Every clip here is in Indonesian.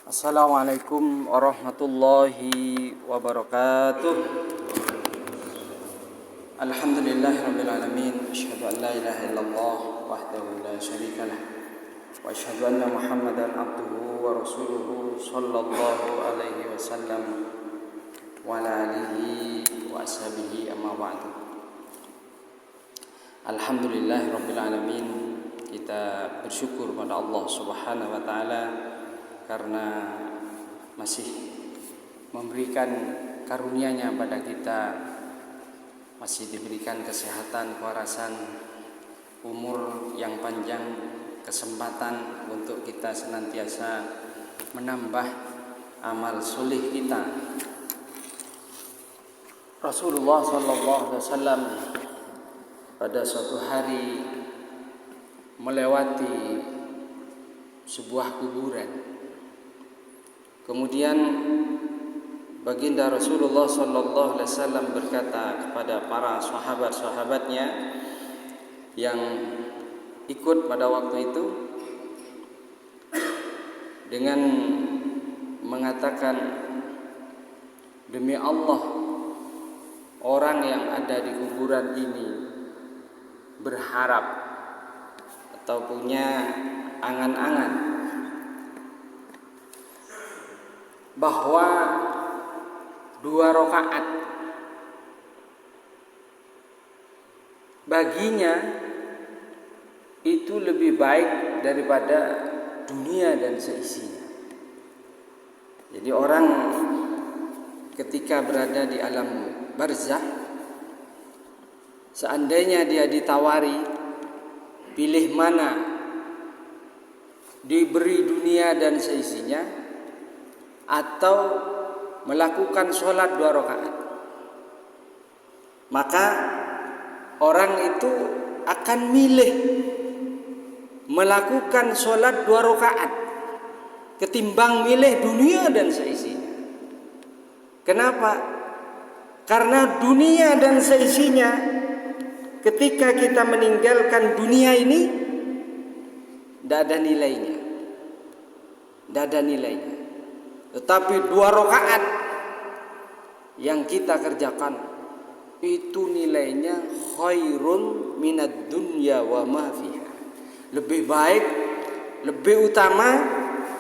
Assalamualaikum warahmatullahi wabarakatuh. Alhamdulillahirabbil alamin. Asyhadu an la ilaha illallah wahdahu la syarika lah. Wa asyhadu anna Muhammadan abduhu wa rasuluhu sallallahu alaihi wasallam wa ala alihi wa ashabihi amma ba'du. Alhamdulillahirabbil alamin. Kita bersyukur pada Allah Subhanahu wa taala karena masih memberikan karunia-Nya pada kita, masih diberikan kesehatan, kewarasan, umur yang panjang, kesempatan untuk kita senantiasa menambah amal soleh kita. Rasulullah SAW pada suatu hari melewati sebuah kuburan. Kemudian baginda Rasulullah SAW berkata kepada para sahabat-sahabatnya yang ikut pada waktu itu dengan mengatakan, demi Allah, orang yang ada di kuburan ini berharap atau punya angan-angan bahwa 2 rakaat baginya itu lebih baik daripada dunia dan seisinya. Jadi orang ketika berada di alam barzakh, seandainya dia ditawari pilih mana, diberi dunia dan seisinya atau melakukan sholat 2 rakaat, maka orang itu akan milih melakukan sholat 2 rakaat ketimbang milih dunia dan seisinya. Kenapa? Karena dunia dan seisinya, ketika kita meninggalkan dunia ini, tidak ada nilainya, tidak ada nilainya. Tetapi 2 rakaat yang kita kerjakan itu nilainya khairun minad dunya wa ma fiha. Lebih baik, lebih utama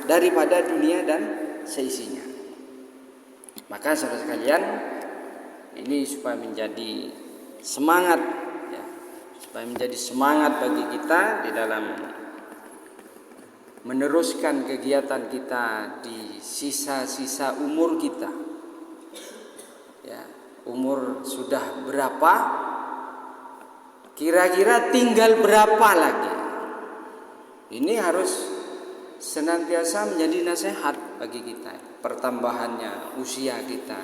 daripada dunia dan seisinya. Maka saudara sekalian, ini supaya menjadi semangat ya, supaya menjadi semangat bagi kita di dalam meneruskan kegiatan kita di sisa-sisa umur kita. Ya, umur sudah berapa? Kira-kira tinggal berapa lagi? Ini harus senantiasa menjadi nasihat bagi kita. Pertambahannya usia kita,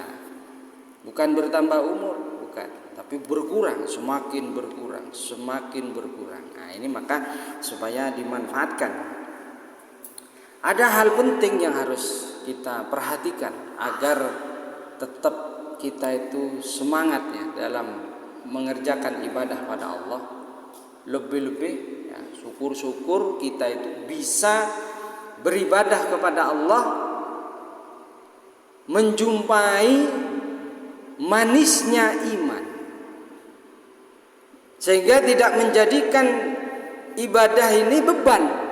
bukan bertambah umur, bukan, tapi berkurang, semakin berkurang, semakin berkurang. Nah, ini maka supaya dimanfaatkan. Ada hal penting yang harus kita perhatikan agar tetap kita itu semangat ya dalam mengerjakan ibadah pada Allah. Lebih-lebih ya, syukur-syukur kita itu bisa beribadah kepada Allah, menjumpai manisnya iman, sehingga tidak menjadikan ibadah ini beban.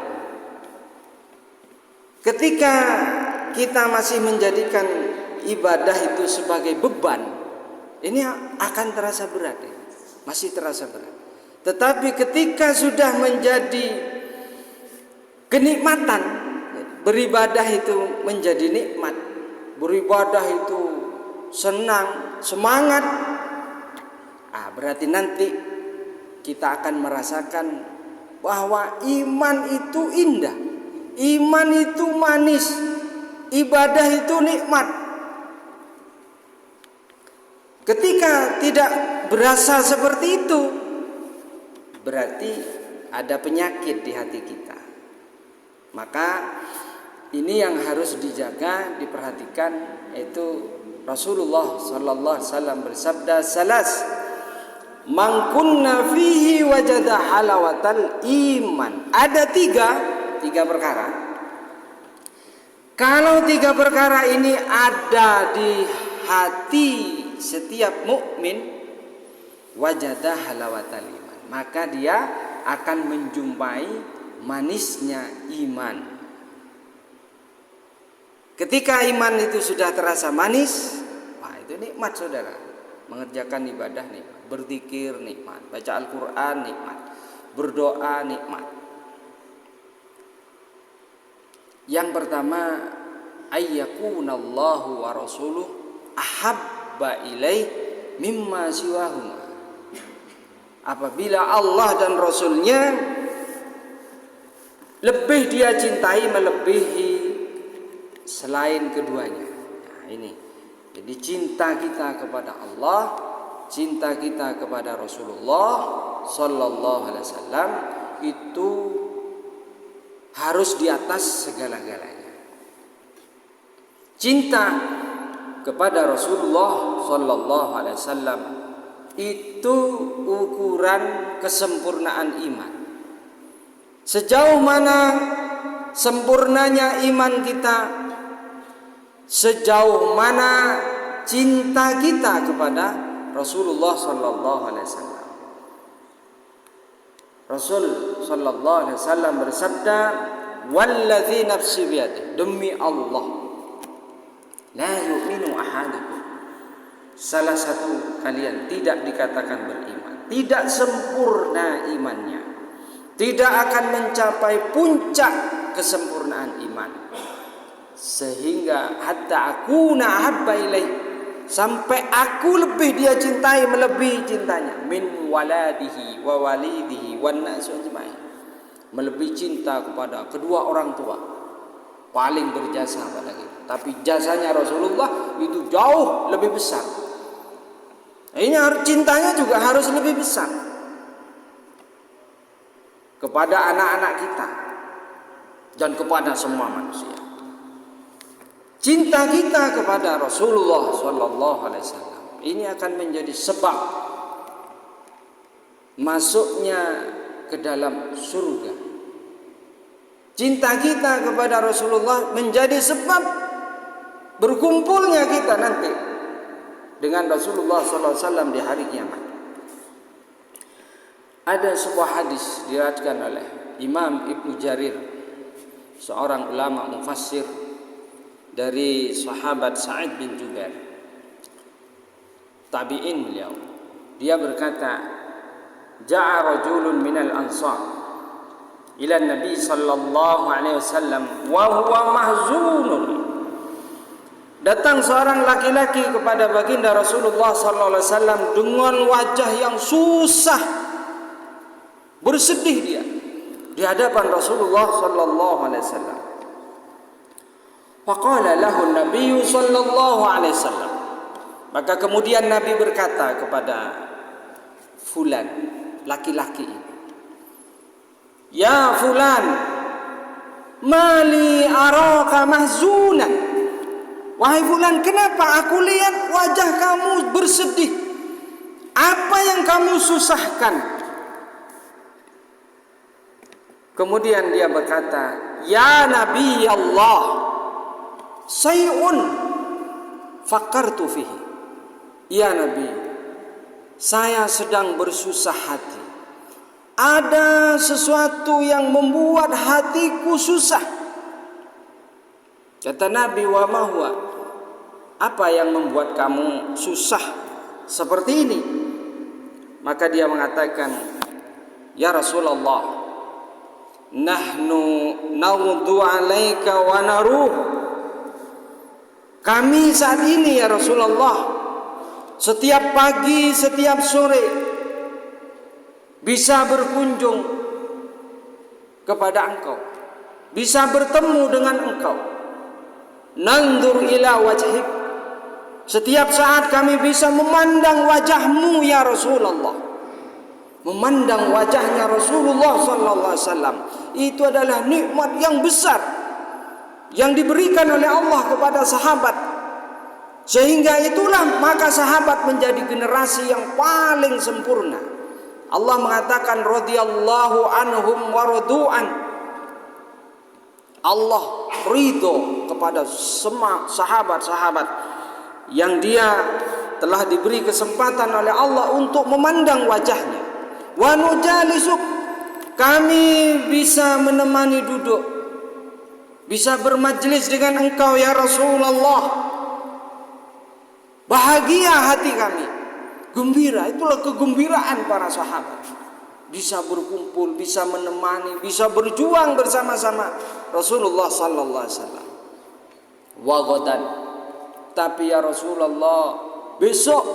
Ketika kita masih menjadikan ibadah itu sebagai beban, ini akan terasa berat ya. Masih terasa berat. Tetapi ketika sudah menjadi kenikmatan, beribadah itu menjadi nikmat, beribadah itu senang, semangat, berarti nanti kita akan merasakan bahwa iman itu indah, iman itu manis, ibadah itu nikmat. Ketika tidak berasa seperti itu, berarti ada penyakit di hati kita. Maka ini yang harus dijaga, diperhatikan, yaitu Rasulullah sallallahu alaihi wasallam bersabda, "Salas man kunna fihi wajada halawatal iman." Ada tiga perkara Kalau 3 perkara ini ada di hati setiap mukmin, wajadah halawatal iman, maka dia akan menjumpai manisnya iman. Ketika iman itu sudah terasa manis, wah itu nikmat saudara. Mengerjakan ibadah nikmat, berzikir nikmat, baca Al-Quran nikmat, berdoa nikmat. Yang pertama, ayyakunallahu wa rasuluh ahabba ilaih mimma siwahuma. Apabila Allah dan Rasulnya lebih dia cintai melebihi selain keduanya. Nah, ini. Jadi cinta kita kepada Allah, cinta kita kepada Rasulullah sallallahu alaihi wasallam itu harus di atas segala-galanya. Cinta kepada Rasulullah sallallahu alaihi wasallam itu ukuran kesempurnaan iman. Sejauh mana sempurnanya iman kita, sejauh mana cinta kita kepada Rasulullah sallallahu alaihi wasallam. Rasul sallallahu alaihi wasallam bersabda, "Wallazi nafsi biyadihi," demi Allah, la yu'minu ahadukum, salah satu kalian tidak dikatakan beriman, tidak sempurna imannya, tidak akan mencapai puncak kesempurnaan iman, sehingga hatta akuna ahabba ilaih, sampai aku lebih dia cintai melebihi cintanya, min waladihi wa walidihi wan nas ajmain, melebihi cinta kepada kedua orang tua, paling berjasa pada kita. Tapi jasanya Rasulullah itu jauh lebih besar. Ini harus, cintanya juga harus lebih besar kepada anak-anak kita dan kepada semua manusia. Cinta kita kepada Rasulullah sallallahu alaihi wasallam ini akan menjadi sebab masuknya ke dalam surga. Cinta kita kepada Rasulullah menjadi sebab berkumpulnya kita nanti dengan Rasulullah sallallahu alaihi wasallam di hari kiamat. Ada sebuah hadis diriwayatkan oleh Imam Ibnu Jarir, seorang ulama mufassir, dari sahabat Sa'id bin Jubair, tabi'in beliau. Dia berkata, ja'a rajulun minal ansar ila Nabi sallallahu alaihi wasallam wa huwa mahzunun. Datang seorang laki-laki kepada baginda Rasulullah sallallahu alaihi wasallam dengan wajah yang susah, bersedih dia di hadapan Rasulullah sallallahu alaihi wasallam. Faqala lahu Nabi sallallahu alaihi wasallam, maka kemudian Nabi berkata kepada fulan, laki-laki ini, ya fulan, mali araka mahzunan, wahai fulan, kenapa aku lihat wajah kamu bersedih, apa yang kamu susahkan? Kemudian dia berkata, ya Nabi Allah, sayun fakartu fihi. Ya Nabi, saya sedang bersusah hati. Ada sesuatu yang membuat hatiku susah. Kata Nabi, wa ma huwa, apa yang membuat kamu susah seperti ini? Maka dia mengatakan, ya Rasulullah, nahnu nawdu alaika wa naruh. Kami saat ini ya Rasulullah, setiap pagi, setiap sore bisa berkunjung kepada engkau, bisa bertemu dengan engkau. Nandur ila wajhik, setiap saat kami bisa memandang wajahmu ya Rasulullah. Memandang wajahnya Rasulullah sallallahu alaihi wasallam itu adalah nikmat yang besar yang diberikan oleh Allah kepada sahabat, sehingga itulah maka sahabat menjadi generasi yang paling sempurna. Allah mengatakan radhiyallahu anhum wa radu'an, Allah ridho menunjuk kepada semua sahabat-sahabat yang dia telah diberi kesempatan oleh Allah untuk memandang wajahnya. Wa nujalisuk, kami bisa menemani duduk, bisa bermajlis dengan engkau ya Rasulullah. Bahagia hati kami, gembira. Itulah kegembiraan para sahabat, bisa berkumpul, bisa menemani, bisa berjuang bersama-sama Rasulullah sallallahu alaihi wasallam. Wa ghadan, tapi ya Rasulullah, besok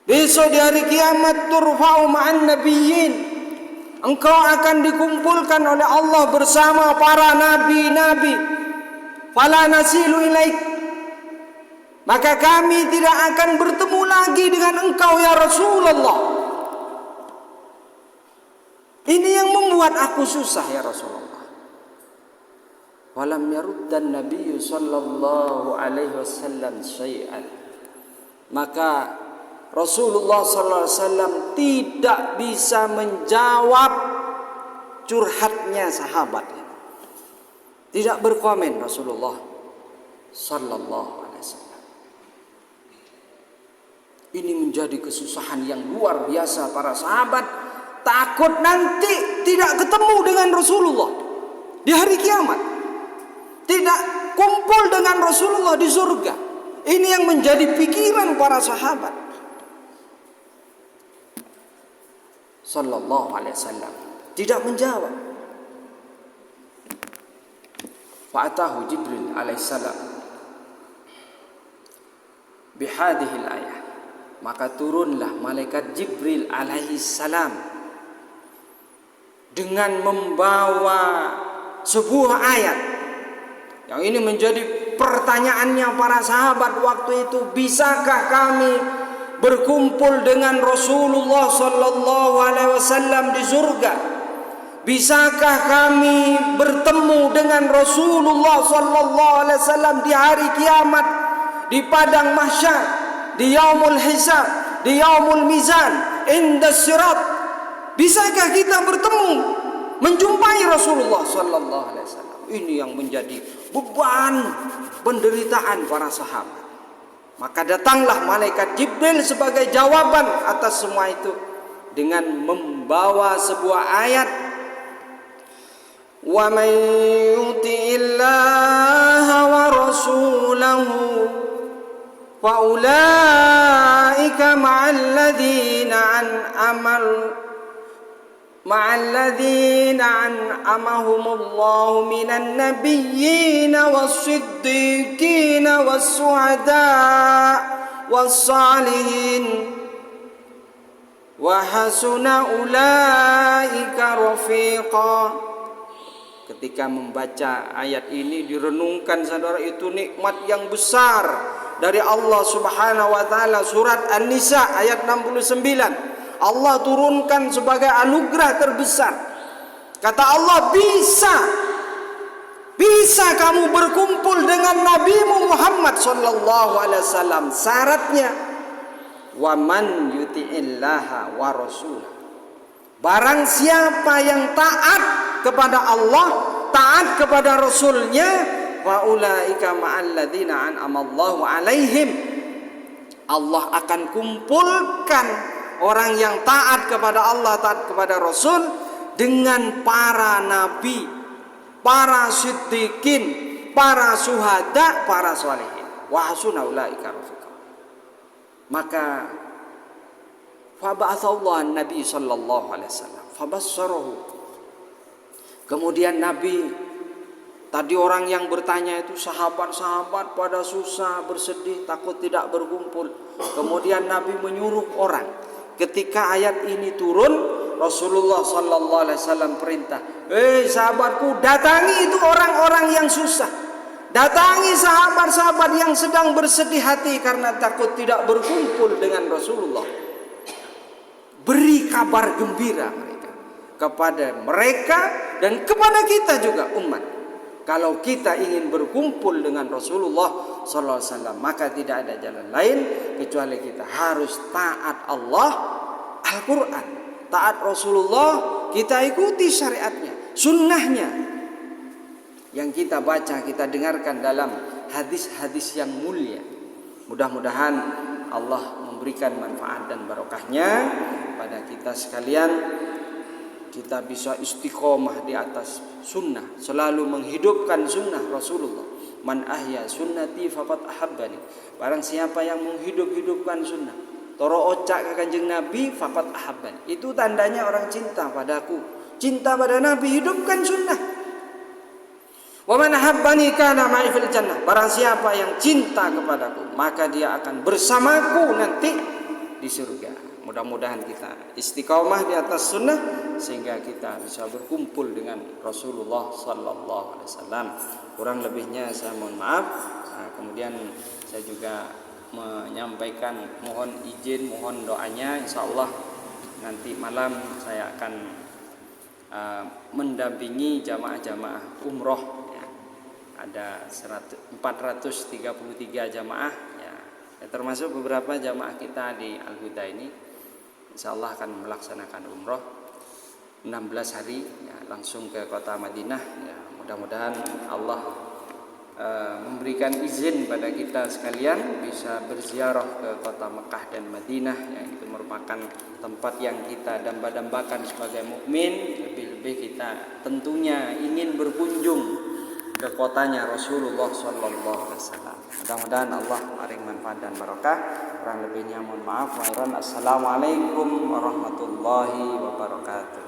di hari kiamat, turfa'u ma'an nabiyyin, engkau akan dikumpulkan oleh Allah bersama para nabi-nabi. Fala nasilu ilaik, maka kami tidak akan bertemu lagi dengan engkau ya Rasulullah. Ini yang membuat aku susah ya Rasulullah. Walam yaruddan Nabi sallallahu alaihi wasallam syai'an, maka Rasulullah sallallahu alaihi wasallam tidak bisa menjawab curhatnya sahabat. Tidak berkomen Rasulullah sallallahu alaihi wasallam. Ini menjadi kesusahan yang luar biasa para sahabat, takut nanti tidak ketemu dengan Rasulullah di hari kiamat, tidak kumpul dengan Rasulullah di surga. Ini yang menjadi pikiran para sahabat sallallahu alaihi wasallam, tidak menjawab. Fa'atahu Jibril alaihissalam bihadihil ayah, maka turunlah malaikat Jibril alaihissalam dengan membawa sebuah ayat yang ini menjadi pertanyaannya para sahabat waktu itu. Bisakah kami berkumpul dengan Rasulullah sallallahu alaihi wasallam di surga? Bisakah kami bertemu dengan Rasulullah sallallahu alaihi wasallam di hari kiamat, di padang mahsyar, di yaumul hisab, di yaumul mizan, inda sirat? Bisakah kita bertemu, menjumpai Rasulullah sallallahu alaihi wasallam? Ini yang menjadi beban penderitaan para sahabat. Maka datanglah malaikat Jibril sebagai jawaban atas semua itu dengan membawa sebuah ayat, wa man yuti'illaha wa rasulahu fa ulaika ma'alladhina an'amahumullahu minan nabiyyina was-siddiqina was-suhada was-salihin wa hasuna ulaika rafiqa. Ketika membaca ayat ini direnungkan, saudara, itu nikmat yang besar dari Allah Subhanahu wa taala. Surat An-Nisa ayat 69. Allah turunkan sebagai anugerah terbesar. Kata Allah, bisa kamu berkumpul dengan Nabi Muhammad sallallahu alaihi wasallam. Syaratnya, wa man yuti'illaha wa rasulah, barang siapa yang taat kepada Allah, taat kepada Rasulnya, wa ulaika ma'alladzina an'amallahu alaihim, Allah akan kumpulkan orang yang taat kepada Allah, taat kepada Rasul dengan para nabi, para siddiqin, para syuhada, para sholihin. Wa hasuna ulaika rafiqa. Maka faba'atsallahu an-nabi sallallahu alaihi wasallam fabassarahu. Kemudian Nabi, tadi orang yang bertanya itu sahabat-sahabat pada susah, bersedih, takut tidak berkumpul. Kemudian Nabi menyuruh orang, ketika ayat ini turun, Rasulullah sallallahu alaihi wasallam perintah, sahabatku, datangi itu orang-orang yang susah, datangi sahabat-sahabat yang sedang bersedih hati karena takut tidak berkumpul dengan Rasulullah. Beri kabar gembira kepada mereka dan kepada kita juga umat. Kalau kita ingin berkumpul dengan Rasulullah sallallahu alaihi wasallam, maka tidak ada jalan lain kecuali kita harus taat Allah, Al-Quran, taat Rasulullah, kita ikuti syariatnya, sunnahnya. yang kita baca, kita dengarkan dalam hadis-hadis yang mulia. Mudah-mudahan Allah memberikan manfaat dan barokahnya pada kita sekalian. Kita bisa istiqomah di atas sunnah, selalu menghidupkan sunnah Rasulullah. Man ahya sunnati faqad ahabbani. Barang siapa yang menghidupkan sunnah, toro ocak ke Kanjeng Nabi, faqad ahabbani. Itu tandanya orang cinta padaku, cinta pada Nabi, hidupkan sunnah. Wa man ahabbani kana ma'i fil jannah. Barang siapa yang cinta kepadaku, maka dia akan bersamaku nanti di surga. Mudah-mudahan kita istiqomah di atas sunnah sehingga kita bisa berkumpul dengan Rasulullah sallallahu alaihi wasallam. Kurang lebihnya saya mohon maaf. Kemudian saya juga menyampaikan mohon izin, mohon doanya, insyaallah nanti malam saya akan mendampingi jamaah-jamaah umroh ya. Ada 433 jamaah ya. Termasuk beberapa jamaah kita di Al-Huda ini insyaallah akan melaksanakan umroh 16 hari ya, langsung ke kota Madinah ya. Mudah-mudahan Allah memberikan izin pada kita sekalian bisa berziarah ke kota Mekah dan Madinah yang itu merupakan tempat yang kita damba-dambakan sebagai mukmin. Lebih-lebih kita tentunya ingin berkunjung ke kotanya Rasulullah sallallahu alaihi wasallam. Mudah-mudahan Allah maring manfaat dan barokah. Kurang lebihnya mohon maaf. Assalamualaikum warahmatullahi wabarakatuh.